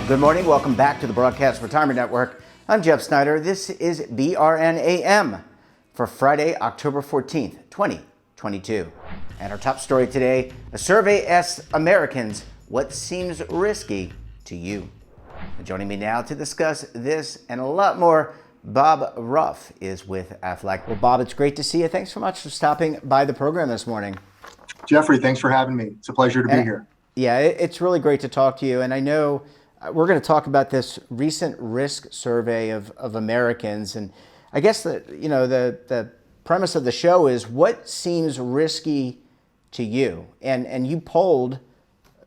Good morning. Welcome back to the Broadcast Retirement Network. I'm Jeff Snyder. This is BRN AM for Friday, October 14th, 2022. And our top story today, a survey asks Americans what seems risky to you. And joining me now to discuss this and a lot more, Bob Ruff is with AFLAC. Well, Bob, it's great to see you. Thanks so much for stopping by the program this morning. Jeffrey, thanks for having me. It's a pleasure to be here. Yeah, it's really great to talk to you. And I know we're going to talk about this recent risk survey of Americans. And I guess the premise of the show is what seems risky to you? And you polled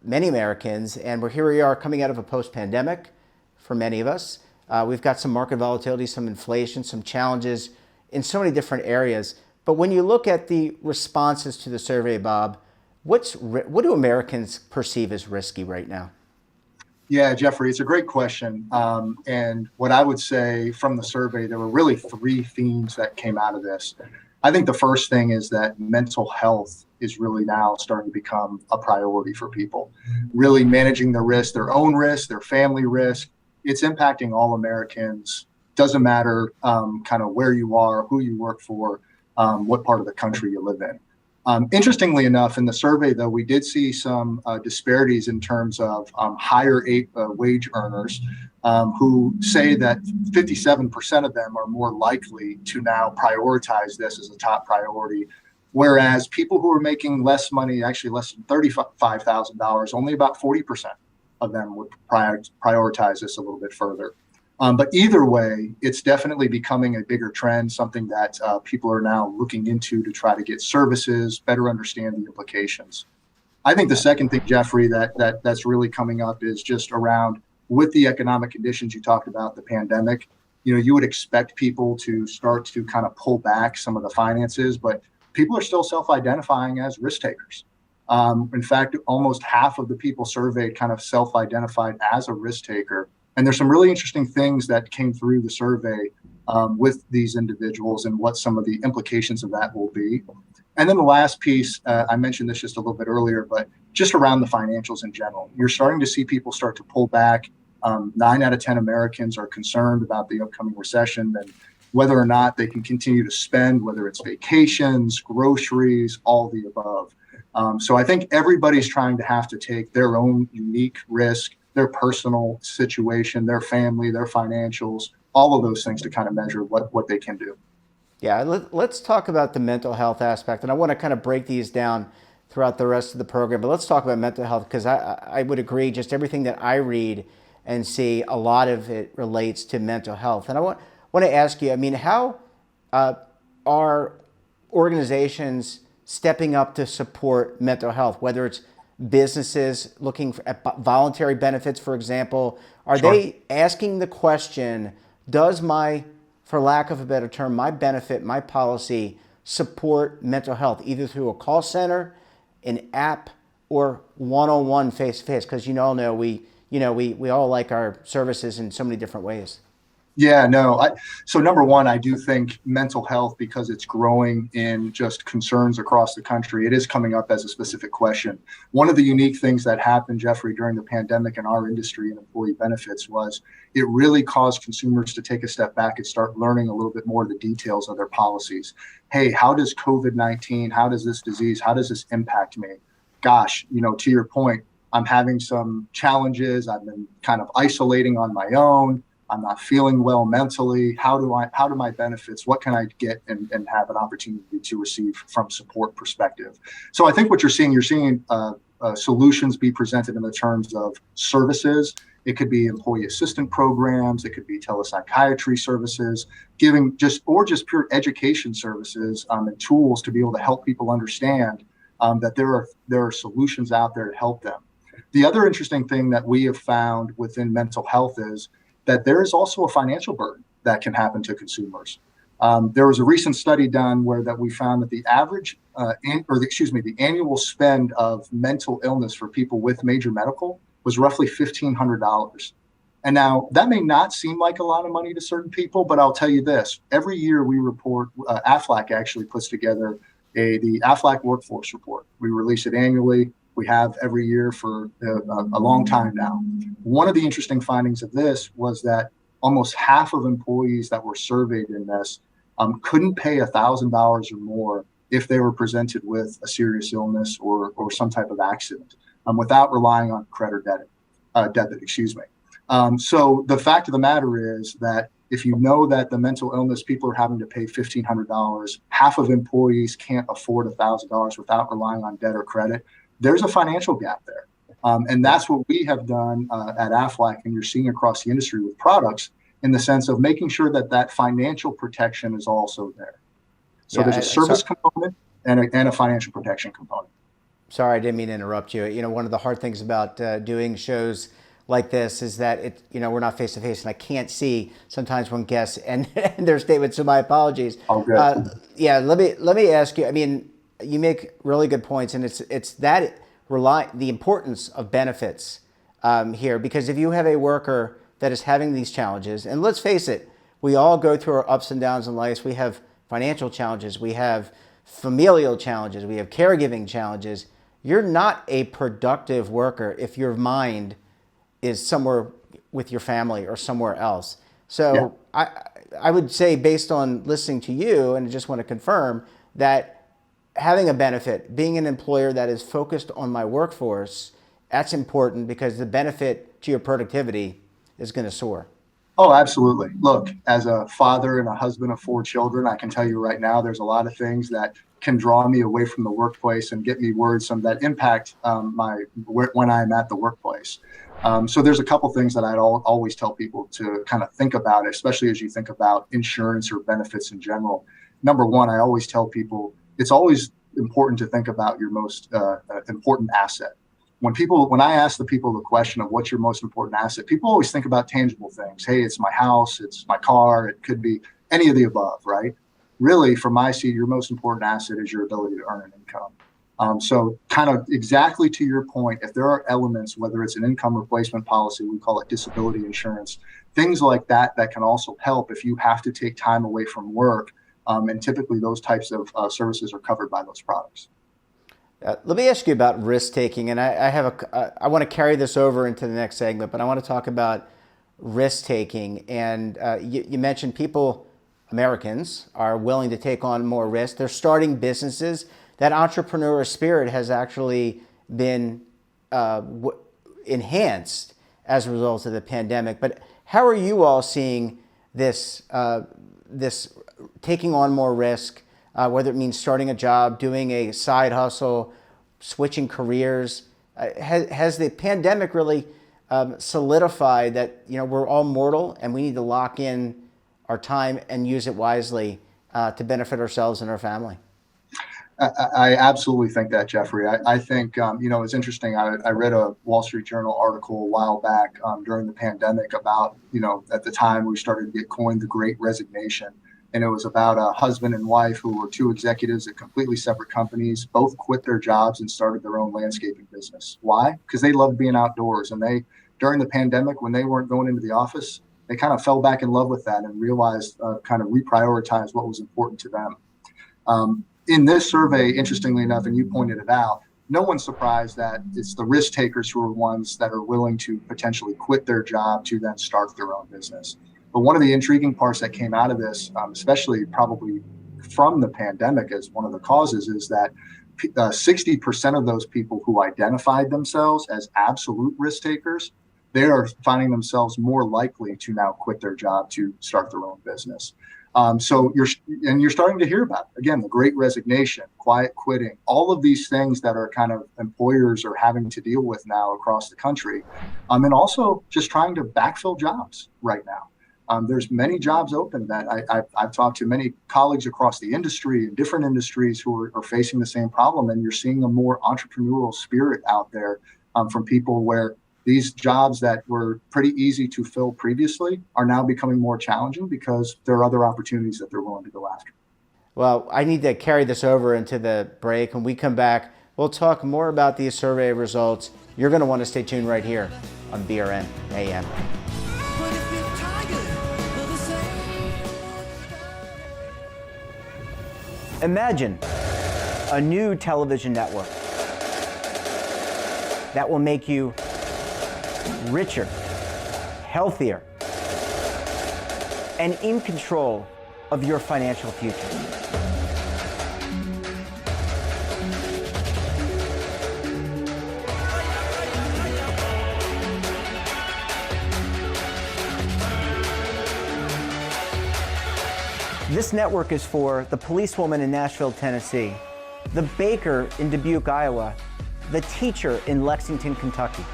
many Americans, and here we are coming out of a post-pandemic for many of us. We've got some market volatility, some inflation, some challenges in so many different areas. But when you look at the responses to the survey, Bob, what do Americans perceive as risky right now? Yeah, Jeffrey, it's a great question. And what I would say from the survey, there were really three themes that came out of this. I think the first thing is that mental health is really now starting to become a priority for people. Really managing the risk, their own risk, their family risk. It's impacting all Americans. Doesn't matter kind of where you are, who you work for, what part of the country you live in. Interestingly enough, in the survey, though, we did see some disparities in terms of higher wage earners who say that 57% of them are more likely to now prioritize this as a top priority, whereas people who are making less money, actually less than $35,000, only about 40% of them would prioritize this a little bit further. But either way, it's definitely becoming a bigger trend, something that people are now looking into to try to get services, better understand the implications. I think the second thing, Jeffrey, that's really coming up is just around with the economic conditions you talked about, the pandemic. You would expect people to start to kind of pull back some of the finances, but people are still self-identifying as risk takers. In fact, almost half of the people surveyed kind of self-identified as a risk taker. And there's some really interesting things that came through the survey with these individuals and what some of the implications of that will be. And then the last piece, I mentioned this just a little bit earlier, but just around the financials in general. You're starting to see people start to pull back. 9 out of 10 Americans are concerned about the upcoming recession and whether or not they can continue to spend, whether it's vacations, groceries, all the above. So I think everybody's trying to have to take their own unique risk, their personal situation, their family, their financials, all of those things to kind of measure what they can do. Yeah, let's talk about the mental health aspect. And I want to kind of break these down throughout the rest of the program. But let's talk about mental health, because I would agree, just everything that I read and see, a lot of it relates to mental health. And I want to ask you, I mean, how are organizations stepping up to support mental health, whether it's businesses looking at voluntary benefits, for example? Are Sure. they asking the question, does for lack of a better term, my benefit, my policy support mental health, either through a call center, an app, or one-on-one face-to-face? Because we all like our services in so many different ways. Yeah, no. So number one, I do think mental health, because it's growing in just concerns across the country, it is coming up as a specific question. One of the unique things that happened, Jeffrey, during the pandemic in our industry and employee benefits was it really caused consumers to take a step back and start learning a little bit more of the details of their policies. Hey, how does COVID-19, how does this disease, how does this impact me? Gosh, to your point, I'm having some challenges. I've been kind of isolating on my own. I'm not feeling well mentally. How do my benefits, what can I get and have an opportunity to receive from support perspective? So I think what you're seeing solutions be presented in the terms of services. It could be employee assistance programs. It could be telepsychiatry services, just pure education services and tools to be able to help people understand that there are solutions out there to help them. The other interesting thing that we have found within mental health is that there is also a financial burden that can happen to consumers. There was a recent study done that we found that the annual spend of mental illness for people with major medical was roughly $1,500. And now that may not seem like a lot of money to certain people, but I'll tell you this: every year we report, AFLAC actually puts together the AFLAC workforce report. We release it annually. We have every year for a long time now. One of the interesting findings of this was that almost half of employees that were surveyed in this couldn't pay $1,000 or more if they were presented with a serious illness or some type of accident without relying on credit or debit, So the fact of the matter is that if you know that the mental illness people are having to pay $1,500, half of employees can't afford $1,000 without relying on debt or credit, there's a financial gap there. And that's what we have done at AFLAC, and you're seeing across the industry with products, in the sense of making sure that that financial protection is also there. So there's a service component and a financial protection component. Sorry, I didn't mean to interrupt you. You know, one of the hard things about doing shows like this is that we're not face to face, and I can't see sometimes when guests and their statements. So my apologies. Oh, good. Let me ask you. I mean, you make really good points, and it's that the importance of benefits here, because if you have a worker that is having these challenges, and let's face it, we all go through our ups and downs in life. We have financial challenges, we have familial challenges, we have caregiving challenges. You're not a productive worker if your mind is somewhere with your family or somewhere else. So I would say, based on listening to you, and I just want to confirm that having a benefit, being an employer that is focused on my workforce, that's important, because the benefit to your productivity is going to soar. Oh, absolutely. Look, as a father and a husband of 4 children, I can tell you right now, there's a lot of things that can draw me away from the workplace and get me worrisome that impact when I'm at the workplace. So there's a couple things that I'd always tell people to kind of think about, especially as you think about insurance or benefits in general. Number one, I always tell people it's always important to think about your most important asset. When I ask the people the question of what's your most important asset, people always think about tangible things. Hey, it's my house, it's my car, it could be any of the above, right? Really, from my seat, your most important asset is your ability to earn an income. So kind of exactly to your point, if there are elements, whether it's an income replacement policy, we call it disability insurance, things like that can also help if you have to take time away from work. And typically those types of services are covered by those products. Let me ask you about risk taking, and I want to carry this over into the next segment, but I want to talk about risk taking. And you mentioned Americans are willing to take on more risk. They're starting businesses. That entrepreneur spirit has actually been enhanced as a result of the pandemic. But how are you all seeing this taking on more risk? Whether it means starting a job, doing a side hustle, switching careers. Has the pandemic really solidified that we're all mortal and we need to lock in our time and use it wisely to benefit ourselves and our family? I absolutely think that, Jeffrey. I think, it's interesting. I read a Wall Street Journal article a while back during the pandemic about, at the time we started to get coined the Great Resignation. And it was about a husband and wife who were 2 executives at completely separate companies, both quit their jobs and started their own landscaping business. Why? Because they loved being outdoors. And during the pandemic, when they weren't going into the office, they kind of fell back in love with that and realized, kind of reprioritized what was important to them. In this survey, interestingly enough, and you pointed it out, no one's surprised that it's the risk takers who are ones that are willing to potentially quit their job to then start their own business. But one of the intriguing parts that came out of this, especially probably from the pandemic as one of the causes, is that 60% of those people who identified themselves as absolute risk takers, they are finding themselves more likely to now quit their job to start their own business. So you're starting to hear about it. Again, the Great Resignation, quiet quitting, all of these things that are kind of employers are having to deal with now across the country, and also just trying to backfill jobs right now. There's many jobs open that I've talked to many colleagues across the industry and different industries who are facing the same problem. And you're seeing a more entrepreneurial spirit out there from people where these jobs that were pretty easy to fill previously are now becoming more challenging because there are other opportunities that they're willing to go after. Well, I need to carry this over into the break. When we come back, we'll talk more about these survey results. You're going to want to stay tuned right here on BRN AM. Imagine a new television network that will make you richer, healthier, and in control of your financial future. This network is for the policewoman in Nashville, Tennessee, the baker in Dubuque, Iowa, the teacher in Lexington, Kentucky.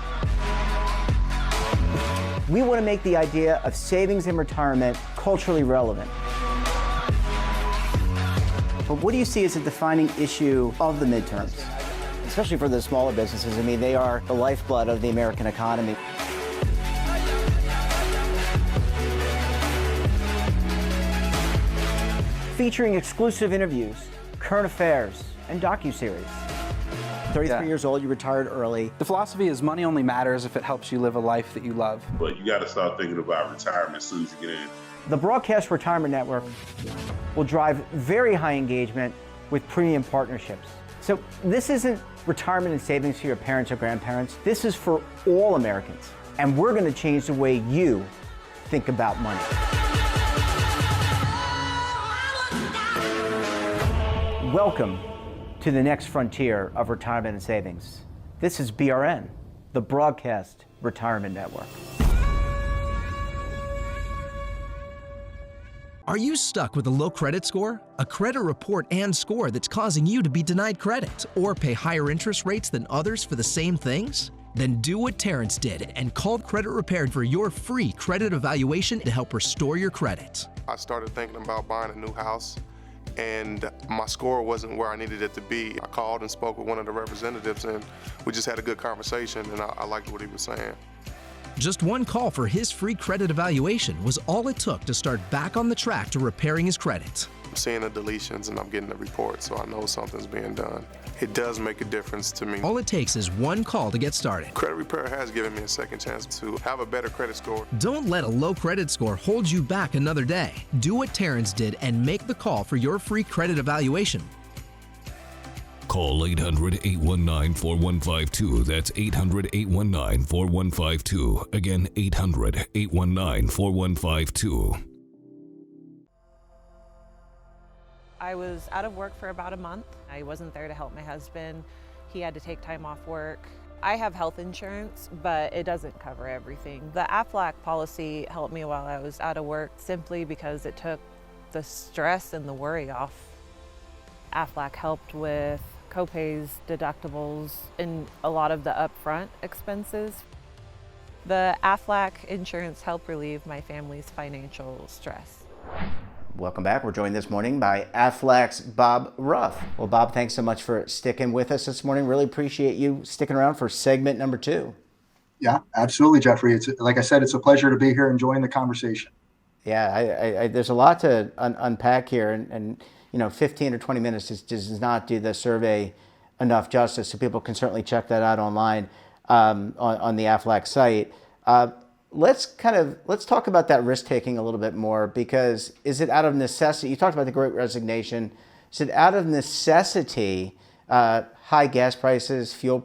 We want to make the idea of savings and retirement culturally relevant. But what do you see as a defining issue of the midterms, especially for the smaller businesses? I mean, they are the lifeblood of the American economy. Featuring exclusive interviews, current affairs, and docuseries. 33 years old, you retired early. The philosophy is money only matters if it helps you live a life that you love. But you got to start thinking about retirement as soon as you get in. The Broadcast Retirement Network will drive very high engagement with premium partnerships. So this isn't retirement and savings for your parents or grandparents. This is for all Americans. And we're going to change the way you think about money. Welcome to the next frontier of retirement and savings. This is BRN, the Broadcast Retirement Network. Are you stuck with a low credit score? A credit report and score that's causing you to be denied credit or pay higher interest rates than others for the same things? Then do what Terrence did and call Credit Repaired for your free credit evaluation to help restore your credit. I started thinking about buying a new house, and my score wasn't where I needed it to be. I called and spoke with one of the representatives, and we just had a good conversation, and I liked what he was saying. Just one call for his free credit evaluation was all it took to start back on the track to repairing his credit. I'm seeing the deletions and I'm getting the report, so I know something's being done. It does make a difference to me. All it takes is one call to get started. Credit Repair has given me a second chance to have a better credit score. Don't let a low credit score hold you back another day. Do what Terrence did and make the call for your free credit evaluation. Call 800-819-4152. That's 800-819-4152. Again, 800-819-4152. I was out of work for about a month. I wasn't there to help my husband. He had to take time off work. I have health insurance, but it doesn't cover everything. The AFLAC policy helped me while I was out of work simply because it took the stress and the worry off. AFLAC helped with copays, deductibles, and a lot of the upfront expenses. The AFLAC insurance helped relieve my family's financial stress. Welcome back. We're joined this morning by AFLAC's Bob Ruff. Well, Bob, thanks so much for sticking with us this morning. Really appreciate you sticking around for segment number 2. Yeah, absolutely, Jeffrey. It's like I said, it's a pleasure to be here enjoying the conversation. Yeah, there's a lot to unpack here, and 15 or 20 minutes does not do the survey enough justice, so people can certainly check that out online on the AFLAC site. Let's talk about that risk taking a little bit more, because is it out of necessity? You talked about the Great Resignation. Is it out of necessity? High gas prices, fuel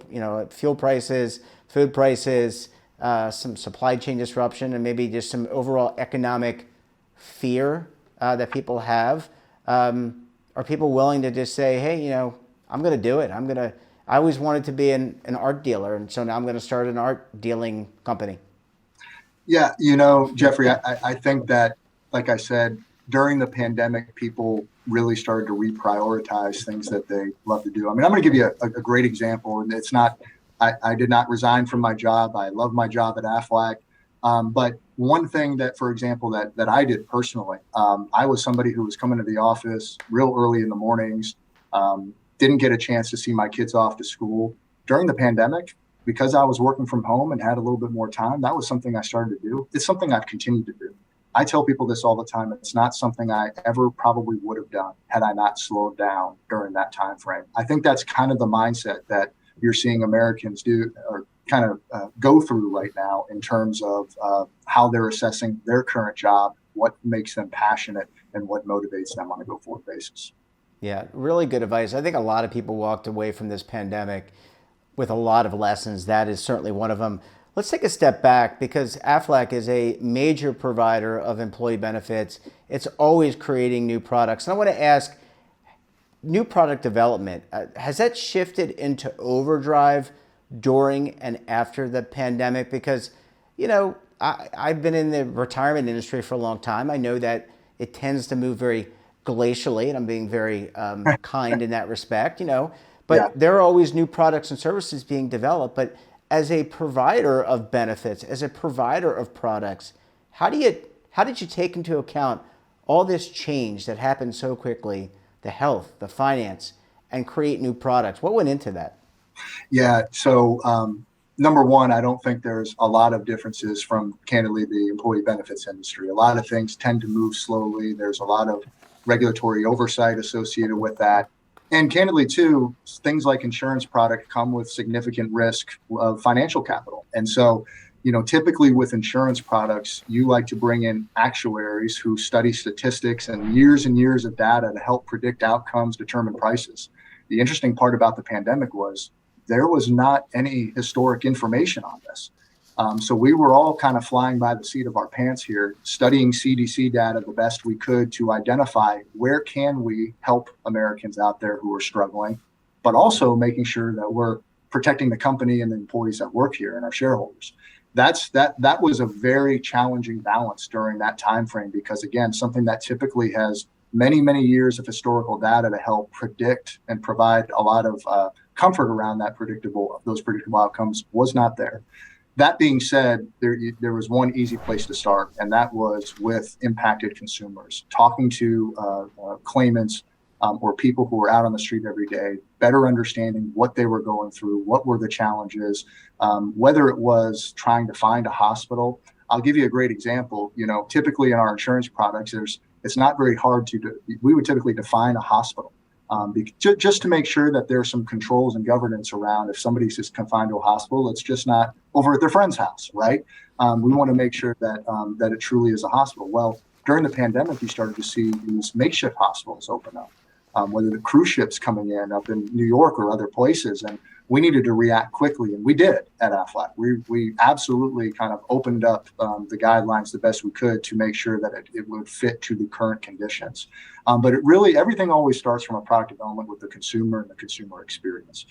prices, food prices, some supply chain disruption, and maybe just some overall economic fear that people have. Are people willing to just say, hey, I'm going to do it. I always wanted to be an art dealer, and so now I'm going to start an art dealing company. Yeah, Jeffrey, I think that, like I said, during the pandemic, people really started to reprioritize things that they love to do. I mean, I'm going to give you a great example, and it's not, I did not resign from my job. I love my job at AFLAC. But one thing that, for example, that I did personally, I was somebody who was coming to the office real early in the mornings, didn't get a chance to see my kids off to school. During the pandemic, because I was working from home and had a little bit more time, that was something I started to do. It's something I've continued to do. I tell people this all the time. It's not something I ever probably would have done had I not slowed down during that time frame. I think that's kind of the mindset that you're seeing Americans do, or kind of go through right now, in terms of how they're assessing their current job, what makes them passionate, and what motivates them on a go-forward basis. Yeah, really good advice. I think a lot of people walked away from this pandemic with a lot of lessons. That is certainly one of them. Let's take a step back, because AFLAC is a major provider of employee benefits. It's always creating new products. And I want to ask, new product development, has that shifted into overdrive during and after the pandemic? Because, you know, I've been in the retirement industry for a long time. I know that it tends to move very glacially, and I'm being very kind in that respect, you know, but there are always new products and services being developed. But as a provider of benefits, as a provider of products, how did you take into account all this change that happened so quickly, the health, the finance, and create new products? What went into that? Yeah. So number one, I don't think there's a lot of differences from, candidly, the employee benefits industry. A lot of things tend to move slowly. There's a lot of regulatory oversight associated with that. And candidly, too, things like insurance products come with significant risk of financial capital. And so, you know, typically with insurance products, you like to bring in actuaries who study statistics and years of data to help predict outcomes, determine prices. The interesting part about the pandemic was there was not any historic information on this. So we were all kind of flying by the seat of our pants here, studying CDC data the best we could to identify where can we help Americans out there who are struggling, but also making sure that we're protecting the company and the employees that work here and our shareholders. That was a very challenging balance during that time frame, because again, something that typically has many years of historical data to help predict and provide a lot of comfort around those predictable outcomes was not there. That being said, there was one easy place to start, and that was with impacted consumers, talking to claimants or people who were out on the street every day, better understanding what they were going through, what were the challenges, whether it was trying to find a hospital. I'll give you a great example. You know, typically in our insurance products, it's not very hard we would typically define a hospital. Just to make sure that there's some controls and governance around if somebody's just confined to a hospital, it's just not over at their friend's house, right? We want to make sure that it truly is a hospital. Well, during the pandemic, you started to see these makeshift hospitals open up, whether the cruise ships coming in up in New York or other places, and we needed to react quickly, and we did at AFLAC. We absolutely kind of opened up the guidelines the best we could to make sure that it would fit to the current conditions. But everything always starts from a product development with the consumer and the consumer experience.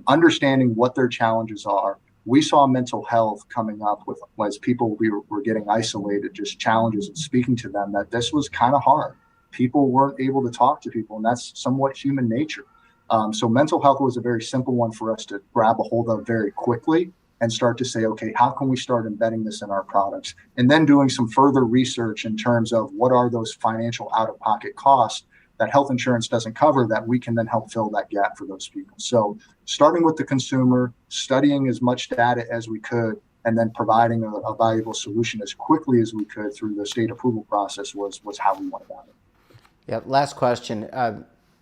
Understanding what their challenges are. We saw mental health coming up as people were getting isolated, just challenges, and speaking to them that this was kind of hard. People weren't able to talk to people, and that's somewhat human nature. So mental health was a very simple one for us to grab a hold of very quickly and start to say, okay, how can we start embedding this in our products? And then doing some further research in terms of what are those financial out-of-pocket costs that health insurance doesn't cover, that we can then help fill that gap for those people. So starting with the consumer, studying as much data as we could, and then providing a valuable solution as quickly as we could through the state approval process was how we went about it. Yeah. Last question.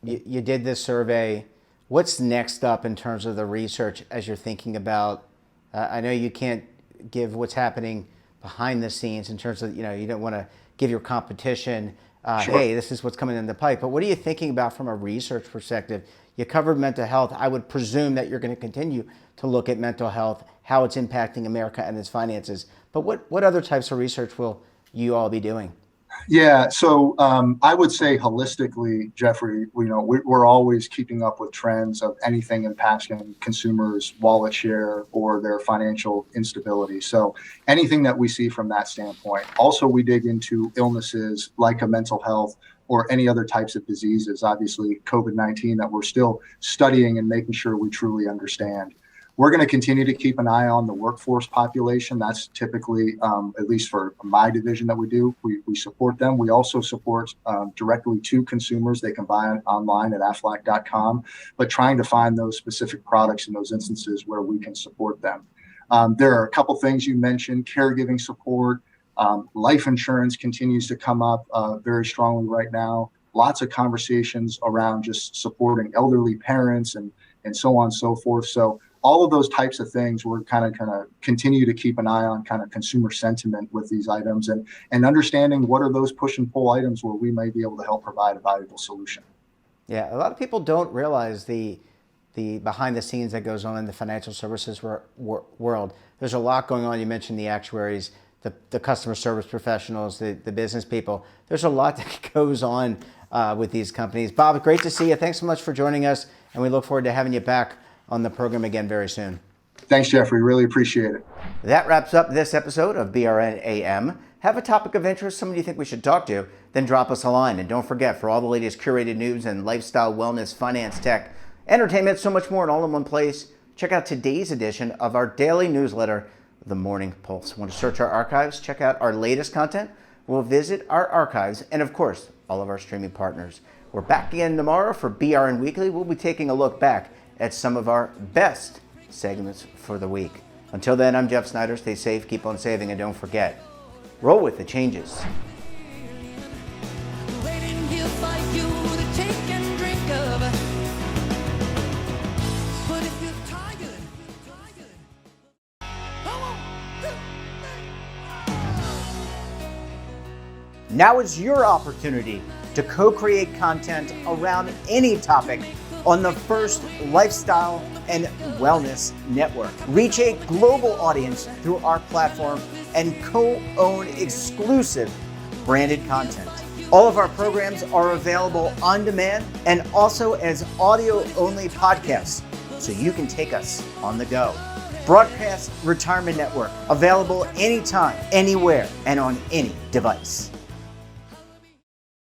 You did this survey. What's next up in terms of the research as you're thinking about? I know you can't give what's happening behind the scenes in terms of, you know, you don't want to give your competition, Sure. Hey, this is what's coming in the pipe. But what are you thinking about from a research perspective? You covered mental health. I would presume that you're going to continue to look at mental health, how it's impacting America and its finances. But what other types of research will you all be doing? Yeah, so I would say holistically, Jeffrey, we're always keeping up with trends of anything impacting consumers' wallet share or their financial instability. So anything that we see from that standpoint. Also, we dig into illnesses like a mental health or any other types of diseases, obviously COVID-19, that we're still studying and making sure we truly understand. We're going to continue to keep an eye on the workforce population. That's typically, at least for my division that we do, we support them. We also support directly to consumers. They can buy it online at aflac.com, but trying to find those specific products in those instances where we can support them. There are a couple things you mentioned, caregiving support, life insurance continues to come up very strongly right now. Lots of conversations around just supporting elderly parents and so on and so forth. So all of those types of things, we're kind of continue to keep an eye on kind of consumer sentiment with these items and understanding what are those push and pull items where we may be able to help provide a valuable solution. Yeah, a lot of people don't realize the the behind the scenes that goes on in the financial services world. There's a lot going on. You mentioned the actuaries, the customer service professionals, the business people. There's a lot that goes on with these companies. Bob, great to see you. Thanks so much for joining us, and we look forward to having you back on the program again very soon. Thanks, Jeffrey. Really appreciate it. That wraps up this episode of BRN AM. Have a topic of interest, somebody you think we should talk to, then drop us a line. And don't forget, for all the latest curated news and lifestyle, wellness, finance, tech, entertainment, so much more, and all in one place, check out today's edition of our daily newsletter, The Morning Pulse. Want to search our archives, check out our latest content? We'll visit our archives and, of course, all of our streaming partners. We're back again tomorrow for BRN Weekly. We'll be taking a look back at some of our best segments for the week. Until then, I'm Jeff Snyder. Stay safe, keep on saving, and don't forget, roll with the changes. Now is your opportunity to co-create content around any topic on the first lifestyle and wellness network. Reach a global audience through our platform and co-own exclusive branded content. All of our programs are available on demand and also as audio-only podcasts, so you can take us on the go. Broadcast Retirement Network, available anytime, anywhere, and on any device.